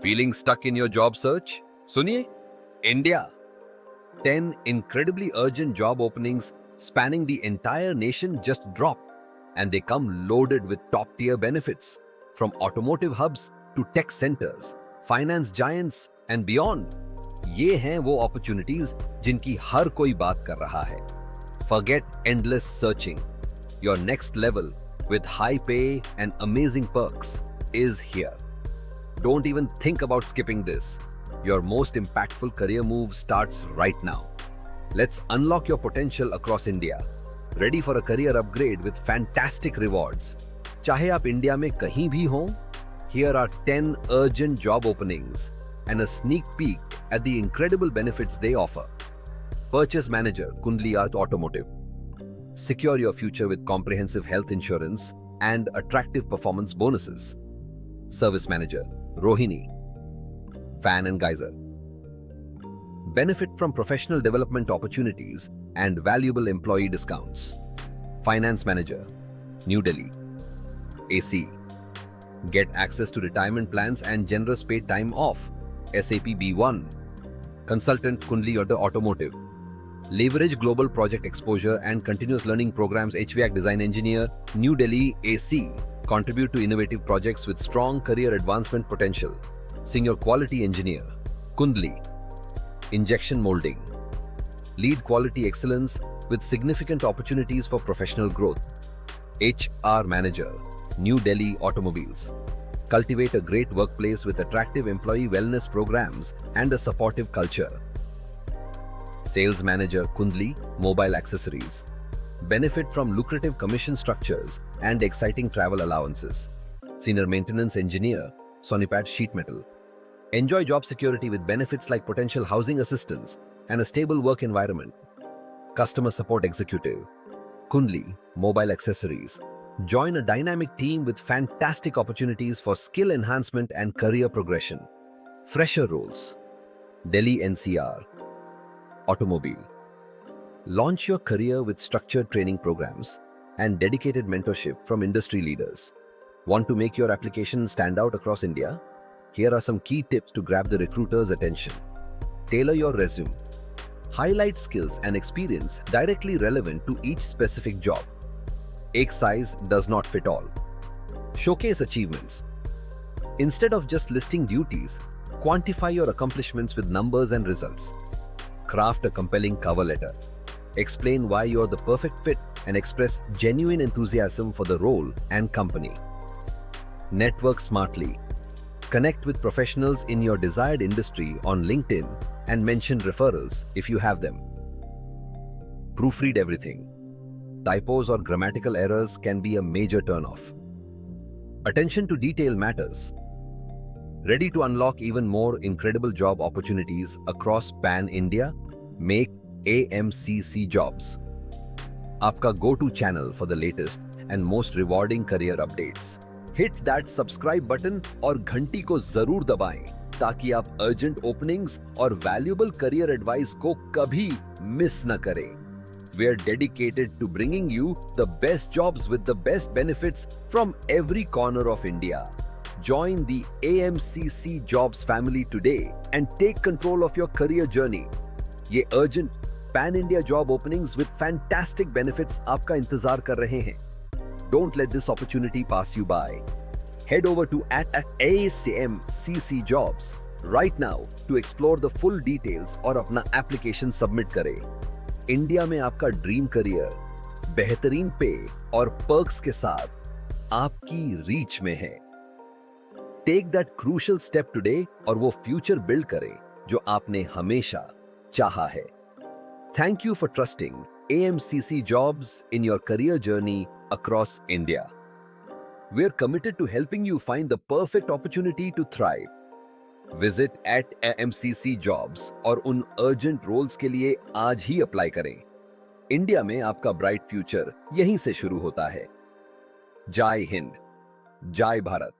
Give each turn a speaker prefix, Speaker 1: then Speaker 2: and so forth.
Speaker 1: Feeling stuck in your job search? Suniye, India. 10 incredibly urgent job openings spanning the entire nation just dropped, and they come loaded with top-tier benefits from automotive hubs to tech centers, finance giants and beyond. ये हैं वो opportunities जिनकी हर कोई बात कर रहा है. Forget endless searching. Your next level with high pay and amazing perks is here. Don't even think about skipping this. Your most impactful career move starts right now. Let's unlock your potential across India. Ready for a career upgrade with fantastic rewards. चाहे आप India में कहीं भी हों, here are 10 urgent job openings and a sneak peek at the incredible benefits they offer. Purchase Manager, Kundli Art Automotive. Secure your future with comprehensive health insurance and attractive performance bonuses. Service Manager, Rohini. Fan and Geyser. Benefit from professional development opportunities and valuable employee discounts. Finance Manager, New Delhi. AC. Get access to retirement plans and generous paid time off. SAP B1. Consultant, Kundli Automotive. Leverage global project exposure and continuous learning programs. HVAC Design Engineer, New Delhi. AC. Contribute to innovative projects with strong career advancement potential. Senior Quality Engineer, Kundli. Injection Molding. Lead quality excellence with significant opportunities for professional growth. HR Manager, New Delhi Automobiles. Cultivate a great workplace with attractive employee wellness programs and a supportive culture. Sales Manager, Kundli Mobile Accessories. Benefit from lucrative commission structures and exciting travel allowances. Senior Maintenance Engineer, Sonipat Sheet Metal. Enjoy job security with benefits like potential housing assistance and a stable work environment. Customer Support Executive, Kundli Mobile Accessories. Join a dynamic team with fantastic opportunities for skill enhancement and career progression. Fresher roles, Delhi NCR. Automobile. Launch your career with structured training programs and dedicated mentorship from industry leaders. Want to make your application stand out across India? Here are some key tips to grab the recruiter's attention. Tailor your resume. Highlight skills and experience directly relevant to each specific job. Ek size does not fit all. Showcase achievements. Instead of just listing duties, quantify your accomplishments with numbers and results. Craft a compelling cover letter. Explain why you're the perfect fit and express genuine enthusiasm for the role and company. Network smartly. Connect with professionals in your desired industry on LinkedIn and mention referrals if you have them. Proofread everything. Typos or grammatical errors can be a major turnoff. Attention to detail matters. Ready to unlock even more incredible job opportunities across Pan-India? Make AMCC Jobs आपका go-to channel for the latest and most rewarding career updates. Hit that subscribe button और घंटी को जरूर दबाएं ताकि आप urgent openings और valuable career advice को कभी miss न करें. We are dedicated to bringing you the best jobs with the best benefits from every corner of India. Join the AMCC Jobs family today and take control of your career journey. ये urgent Pan-India job openings with fantastic benefits आपका इंतजार कर रहे हैं. Don't let this opportunity pass you by. Head over to @AMCC Jobs right now to explore the full details और अपना application submit करें. India में आपका ड्रीम करियर बेहतरीन पे और पर्क्स के साथ आपकी रीच में है. Take that crucial step today और वो फ्यूचर बिल्ड करें जो आपने हमेशा चाहा है. Thank you for trusting AMCC Jobs in your career journey across India. We're committed to helping you find the perfect opportunity to thrive. Visit @AMCC Jobs और उन अर्जेंट रोल्स के लिए आज ही अप्लाई करें. इंडिया में आपका ब्राइट फ्यूचर यहीं से शुरू होता है. जय हिंद, जय भारत.